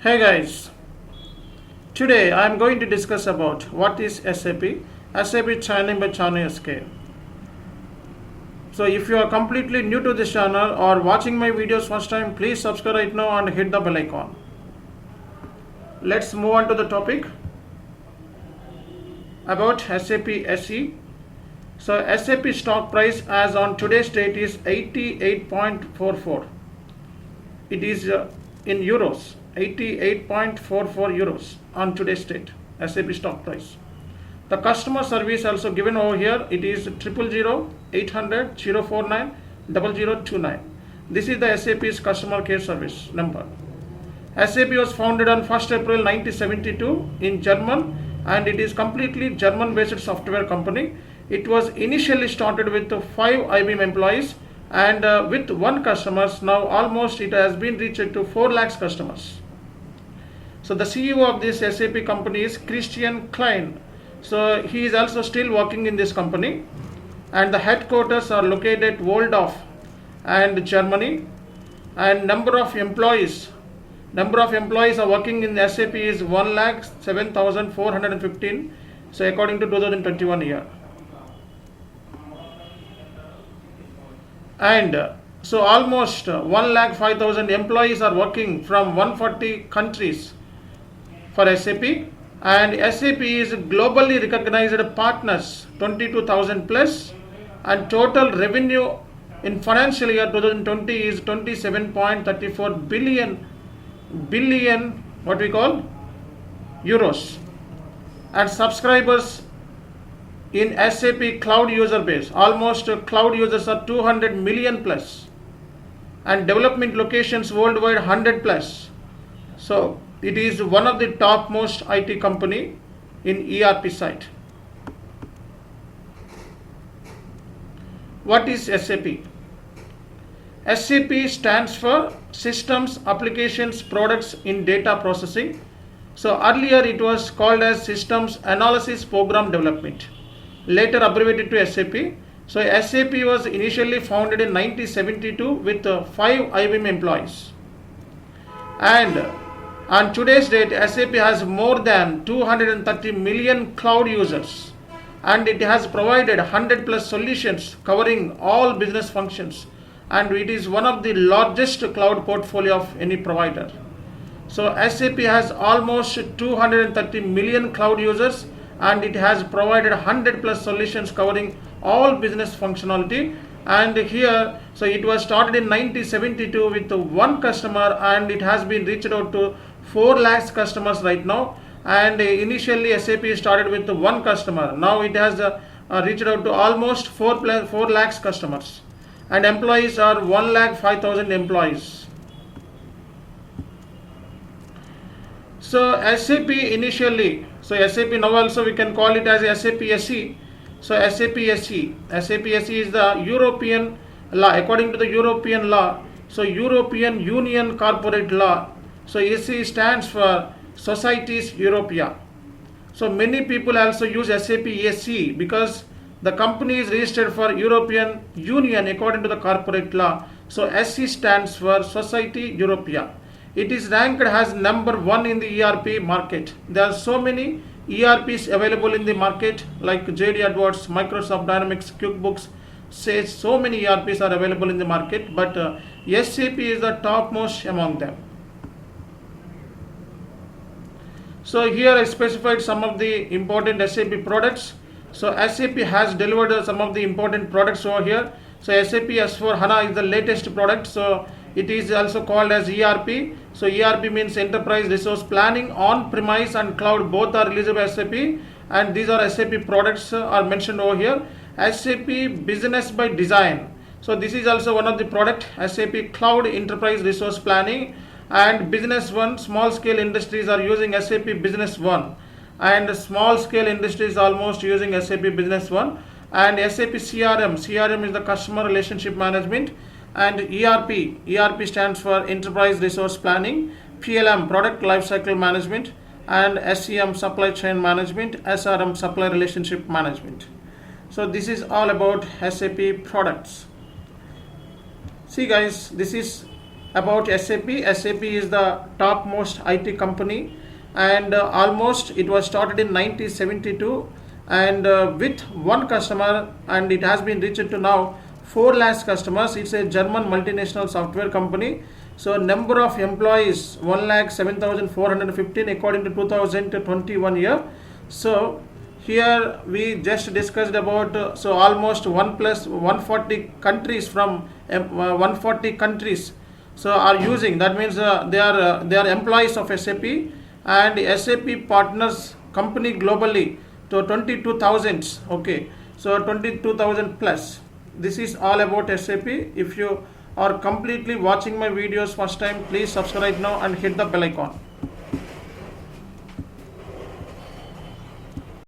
Hey guys, today I am going to discuss about what is SAP Training by Chanu SK. So if you are completely new to this channel or watching my videos first time, please subscribe right now and hit the bell icon. Let's move on to the topic about SAP SE. So SAP stock price as on today's date is 88.44. It is in euros. 88.44 euros on today's date SAP stock price. The customer service also given over here. It is 000 800 049 0029. This is the SAP's customer care service number. SAP was founded on 1st April 1972 in German, and it is completely German based software company. It was initially started with 5 IBM employees and with 1 customers. Now almost it has been reached to 4 lakhs customers. So the CEO of this SAP company is Christian Klein. So he is also still working in this company, and the headquarters are located at Waldorf and Germany, and number of employees are working in SAP is 1,07,415. So according to 2021 year. And so almost 1,05,000 employees are working from 140 countries for SAP, and SAP is globally recognized partners 22,000 plus, and total revenue in financial year 2020 is 27.34 billion what we call euros, and subscribers in SAP cloud user base, almost cloud users are 200 million plus, and development locations worldwide 100 plus. So it is one of the topmost IT company in ERP side. What is SAP? SAP stands for Systems, Applications, Products in Data Processing. So earlier it was called as Systems Analysis Program Development, later abbreviated to SAP. So SAP was initially founded in 1972 with 5 IBM employees, and on today's date SAP has more than 230 million cloud users, and it has provided 100 plus solutions covering all business functions, and it is one of the largest cloud portfolio of any provider. So SAP has almost 230 million cloud users, and it has provided 100 plus solutions covering all business functionality. And here, so it was started in 1972 with 1 customer, and it has been reached out to 4 lakhs customers right now. And initially SAP started with 1 customer. Now it has reached out to almost 4 lakhs customers, and employees are 1,05,000 employees. So SAP initially, so SAP now also we can call it as SAP SE. So SAP SE is the European law, according to the European law. So European Union Corporate Law. So SE stands for Societies Europea. So many people also use SAP SE because the company is registered for European Union according to the corporate law. So SE stands for Society Europea. It is ranked as number 1 in the ERP market. There are so many ERPs available in the market like JD Edwards, Microsoft Dynamics, QuickBooks, Sage. So many ERPs are available in the market, but SAP is the topmost among them. So here I specified some of the important SAP products. So SAP has delivered some of the important products over here. So SAP S/4HANA is the latest product. So it is also called as ERP. So ERP means Enterprise Resource Planning. On-premise and cloud both are released by SAP, and these are SAP products are mentioned over here. SAP Business by Design. So this is also one of the product. SAP Cloud Enterprise Resource Planning and Business One. Small scale industries are using SAP Business One, and small scale industries almost using SAP Business One. And SAP CRM is the Customer Relationship Management. And ERP stands for Enterprise Resource Planning. PLM, Product Lifecycle Management. And SCM, Supply Chain Management. SRM, Supplier Relationship Management. So this is all about SAP products. See guys, this is about SAP. SAP is the topmost IT company, and almost it was started in 1972, and with one customer, and it has been reached to now 4 lakhs customers. It's a German multinational software company. So number of employees 1,07,415 according to 2021 year. So here we just discussed about so almost 1 plus 140 countries from 140 countries so are using. That means they are employees of SAP, and SAP partners company globally to 22,000. Okay, so 22,000 plus. This is all about SAP. If you are completely watching my videos first time, please subscribe now and hit the bell icon.